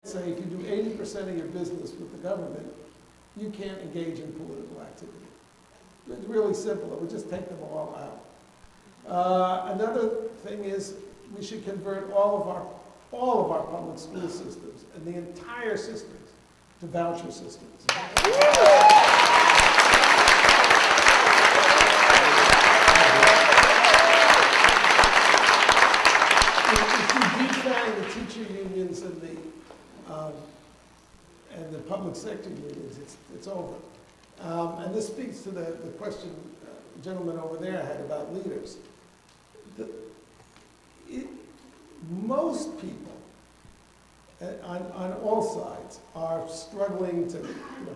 Say if you do 80% of your business with the government, you can't engage in political activity. It's really simple. It would just take them all out. Another thing is we should convert all of our public school systems and the entire systems to voucher systems. If you defang the teacher unions and the public sector unions, it's over. And this speaks to the question the gentleman over there had about leaders. Most people on all sides are struggling to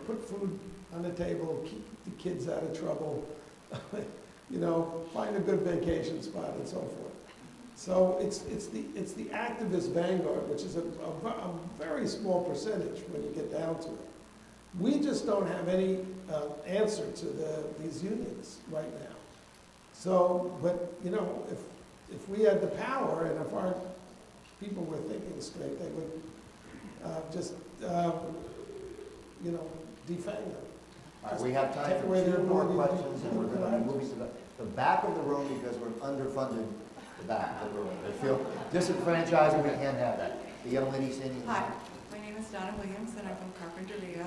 put food on the table, keep the kids out of trouble, find a good vacation spot and so forth. So it's the activist vanguard, which is a very small percentage when you get down to it. We just don't have any answer to these unions right now. So, but if we had the power and if our people were thinking straight, they would just defang them. All right, we have time for 2 more questions, and we're going to be moving to the back of the room because we're underfunded. The back of the room. They feel disenfranchised and we can't have that. The young lady standing. Hi, my name is Donna Williams and I'm from Carpinteria.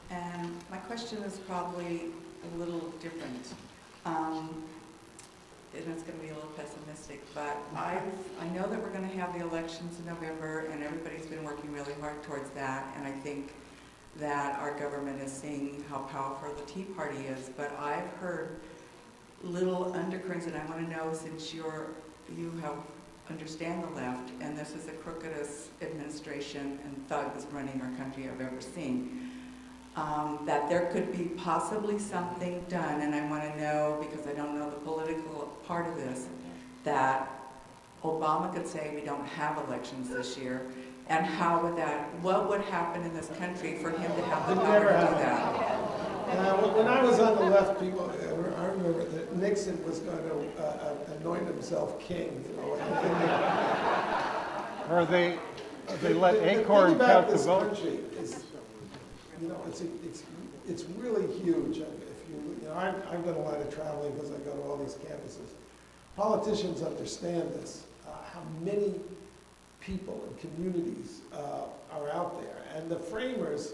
And my question is probably a little different. And it's going to be a little pessimistic, but I know that we're going to have the elections in November and everybody's been working really hard towards that. And I think that our government is seeing how powerful the Tea Party is. But I've heard little undercurrents, and I want to know, since you understand the left, and this is the crookedest administration and thugs running our country I've ever seen, that there could be possibly something done, and I want to know, because I don't know the political part of this, that Obama could say we don't have elections this year, and what would happen in this country for him to have the power to do that? When I was on the left, I remember that Nixon was going to anoint himself king, Or they let Acorn count the votes. It's really huge. I've done a lot of traveling because I go to all these campuses. Politicians understand this, how many people and communities are out there. And the framers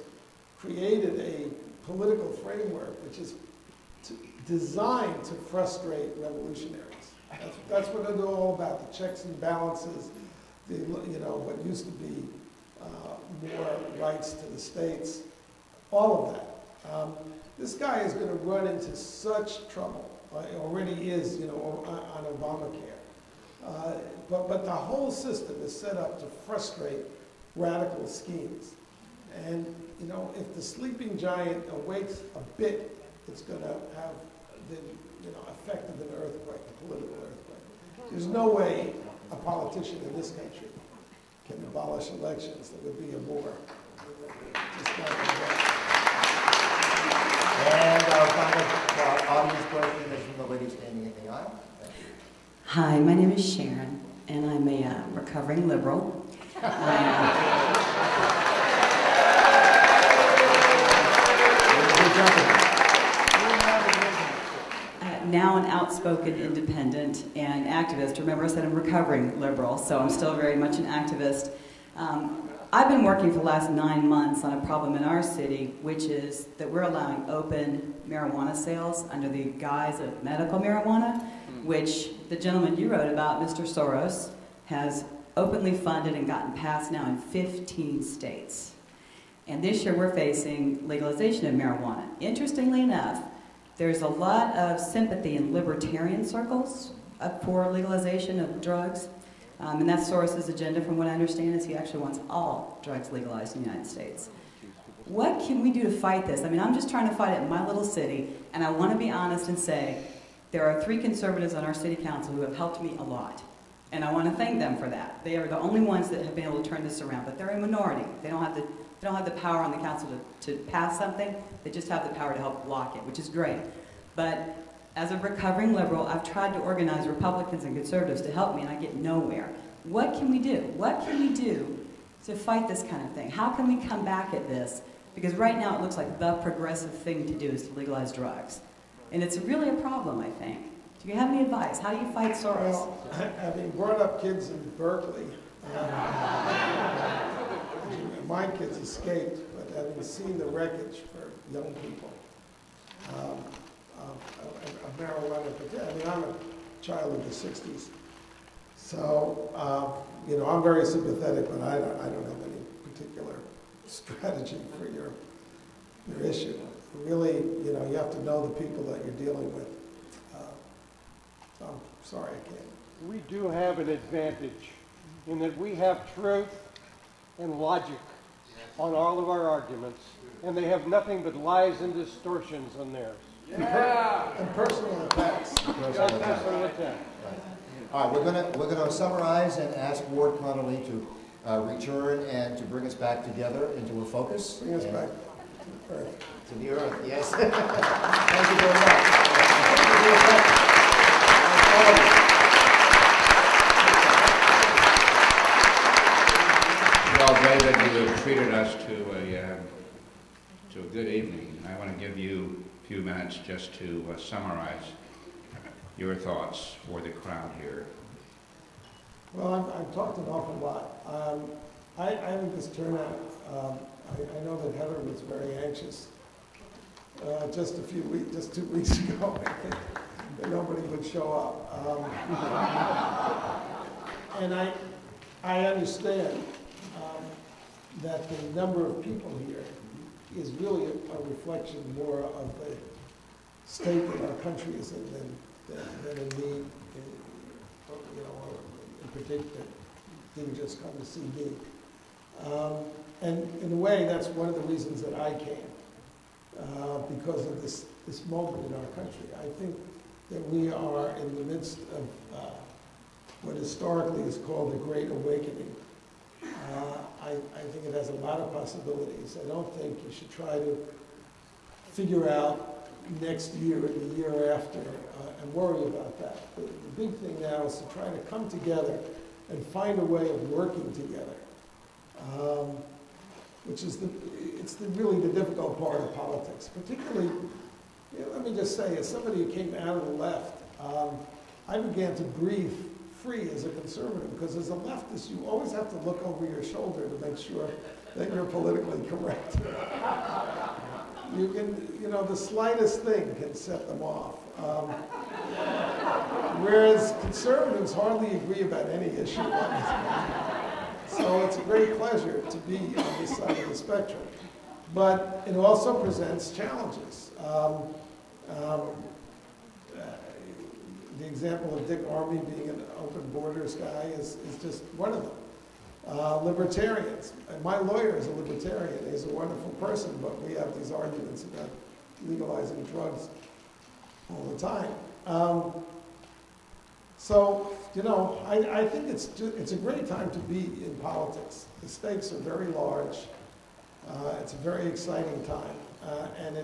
created a political framework which is designed to frustrate revolutionaries. That's what they're all about, the checks and balances, what used to be more rights to the states, all of that. This guy is going to run into such trouble, already is, on Obamacare. But the whole system is set up to frustrate radical schemes. And, if the sleeping giant awakes a bit, it's going to have the effect of an earthquake, a political earthquake. There's no way a politician in this country can abolish elections. There would be a war. Just not gonna work. And our final audience question is from the lady standing in the aisle. Hi, my name is Sharon, and I'm a recovering liberal. Now an outspoken independent and activist. Remember, I said I'm a recovering liberal, so I'm still very much an activist. I've been working for the last 9 months on a problem in our city, which is that we're allowing open marijuana sales under the guise of medical marijuana, which the gentleman you wrote about, Mr. Soros, has openly funded and gotten passed now in 15 states. And this year we're facing legalization of marijuana. Interestingly enough, there's a lot of sympathy in libertarian circles for legalization of drugs. And that's Soros's agenda, from what I understand, is he actually wants all drugs legalized in the United States. What can we do to fight this? I mean, I'm just trying to fight it in my little city, and I want to be honest and say there are 3 conservatives on our city council who have helped me a lot. And I want to thank them for that. They are the only ones that have been able to turn this around, but they're a minority. They don't have the power on the council to pass something. They just have the power to help block it, which is great. But as a recovering liberal, I've tried to organize Republicans and conservatives to help me, and I get nowhere. What can we do? What can we do to fight this kind of thing? How can we come back at this? Because right now it looks like the progressive thing to do is to legalize drugs. And it's really a problem, I think. Do you have any advice? How do you fight Soros? Well, having brought up kids in Berkeley, my kids escaped, but having seen the wreckage for young people, of marijuana, I mean, I'm a child of the 60s. So, you know, I'm very sympathetic, but I don't have any particular strategy for your issue. Really, you know, you have to know the people that you're dealing with. So I'm sorry I can't. We do have an advantage in that we have truth and logic on all of our arguments, and they have nothing but lies and distortions on theirs. Yeah. And personal attacks. Personal attack. All right, we're gonna summarize and ask Ward Connerly to return and to bring us back together into a focus. Bring us back to the earth. To the earth, yes. Thank you very much. Well, David, you have treated us to a good evening. I want to give you a few minutes just to summarize your thoughts for the crowd here. Well, I've talked an awful lot. I think this turnout, I know that Heather was very anxious just 2 weeks ago, I think, that nobody would show up. And I understand that the number of people here is really a reflection more of the state that our country is in than in need, you know, in particular, didn't just come to see me. And in a way, that's one of the reasons that I came, because of this moment in our country. I think that we are in the midst of what historically is called the Great Awakening. I think it has a lot of possibilities. I don't think you should try to figure out next year and the year after and worry about that. The big thing now is to try to come together and find a way of working together, which is really the difficult part of politics. Particularly, you know, let me just say, as somebody who came out of the left, I began to breathe free as a conservative, because as a leftist, you always have to look over your shoulder to make sure that you're politically correct. You can, you know, the slightest thing can set them off. Whereas conservatives hardly agree about any issue. So it's a great pleasure to be on this side of the spectrum. But it also presents challenges. The example of Dick Armey being an open borders guy is just one of them. Libertarians. And my lawyer is a libertarian. He's a wonderful person, but we have these arguments about legalizing drugs all the time. So, you know, I think it's a great time to be in politics. The stakes are very large. It's a very exciting time. And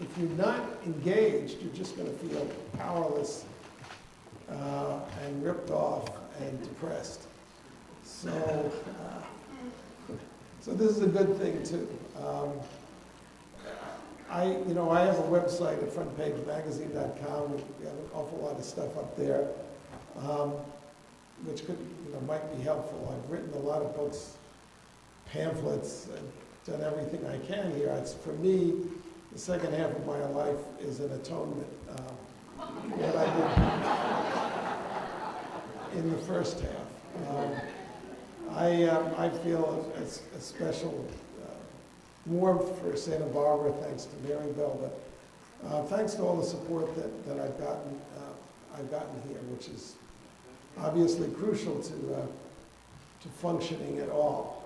if you're not engaged, you're just going to feel powerless and ripped off and depressed. So, so this is a good thing too. I have a website at frontpagemagazine.com. We have an awful lot of stuff up there, which might be helpful. I've written a lot of books, pamphlets, and done everything I can here. It's, for me, the second half of my life is an atonement. What I did in the first half. I feel a special warmth for Santa Barbara, thanks to Maryville, but thanks to all the support that I've gotten here, which is obviously crucial to functioning at all.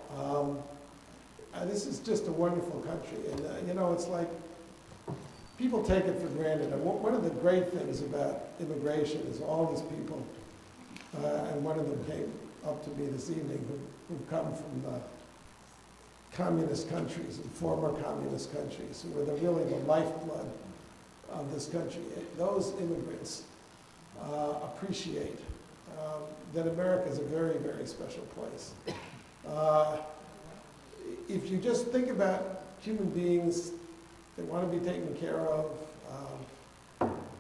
This is just a wonderful country, and it's like people take it for granted. And one of the great things about immigration is all these people, and one of them came up to me this evening who've come from communist countries and former communist countries, who are really the lifeblood of this country. Those immigrants appreciate that America is a very, very special place. If you just think about human beings, they want to be taken care of.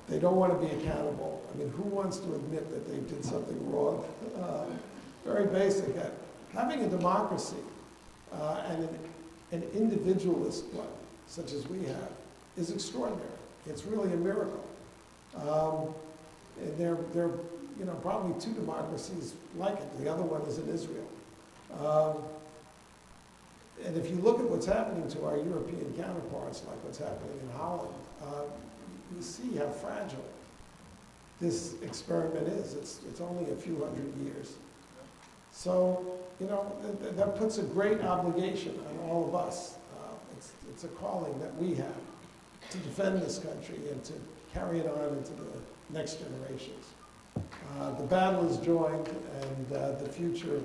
They don't want to be accountable. I mean, who wants to admit that they did something wrong? Very basic. Having a democracy and an individualist one, such as we have, is extraordinary. It's really a miracle. And there are probably two democracies like it. The other one is in Israel. And if you look at what's happening to our European counterparts, like what's happening in Holland, you see how fragile this experiment is. It's only a few hundred years. So, that puts a great obligation on all of us. It's a calling that we have to defend this country and to carry it on into the next generations. The battle is joined, and the future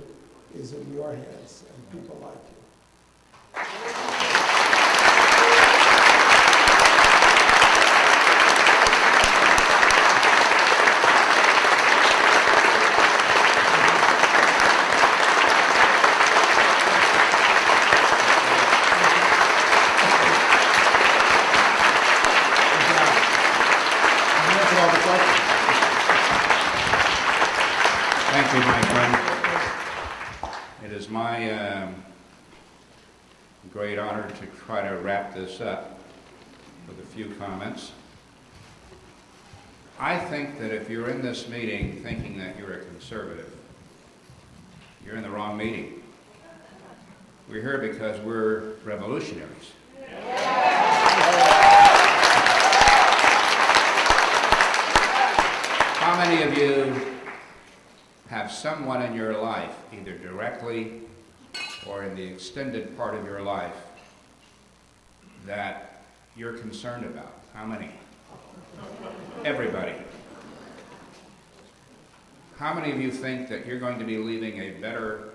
is in your hands and people like you. Thank you, my friend. It is my great honor to try to wrap this up with a few comments. I think that if you're in this meeting thinking that you're a conservative, you're in the wrong meeting. We're here because we're revolutionaries. How many of you have someone in your life, either directly or in the extended part of your life, that you're concerned about? How many? Everybody. How many of you think that you're going to be leaving a better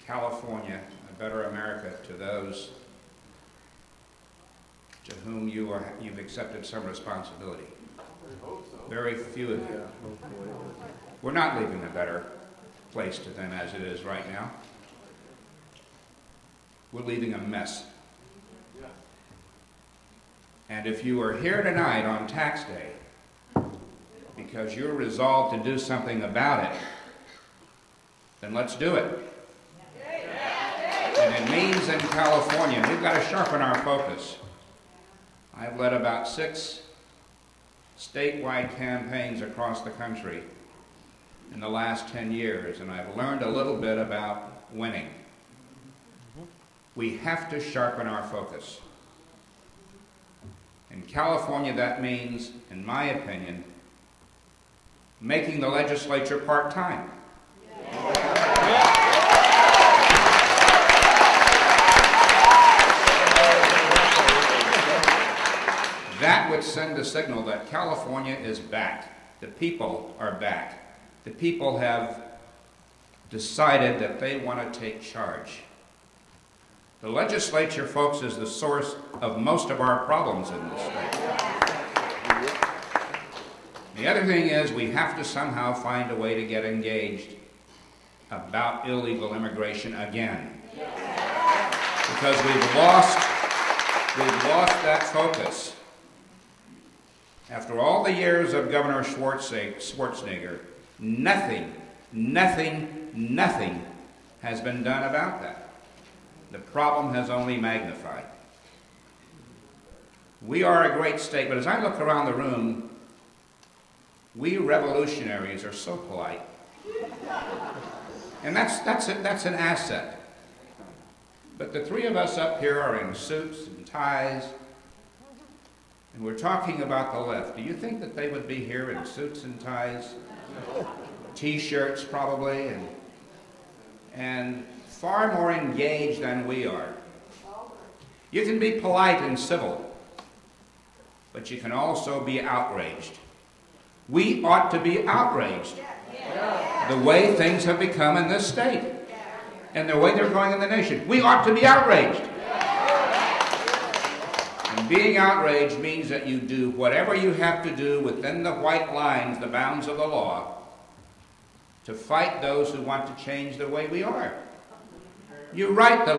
California, a better America to those to whom you've accepted some responsibility? Very few of you. We're not leaving a better place to them as it is right now. We're leaving a mess. And if you are here tonight on tax day because you're resolved to do something about it, then let's do it. And it means in California, we've got to sharpen our focus. I've led about 6 statewide campaigns across the country in the last 10 years, and I've learned a little bit about winning. We have to sharpen our focus. In California, that means, in my opinion, making the legislature part-time. That would send a signal that California is back. The people are back. The people have decided that they want to take charge. The legislature, folks, is the source of most of our problems in this state. The other thing is we have to somehow find a way to get engaged about illegal immigration again. Because we've lost that focus. After all the years of Governor Schwarzenegger, nothing has been done about that. The problem has only magnified. We are a great state, but as I look around the room, we revolutionaries are so polite. And that's an asset. But the 3 of us up here are in suits and ties, and we're talking about the left. Do you think that they would be here in suits and ties? T-shirts probably, and far more engaged than we are. You can be polite and civil, but you can also be outraged. We ought to be outraged. The way things have become in this state, and the way they're going in the nation. We ought to be outraged. And being outraged means that you do whatever you have to do within the white lines, the bounds of the law, to fight those who want to change the way we are. You write the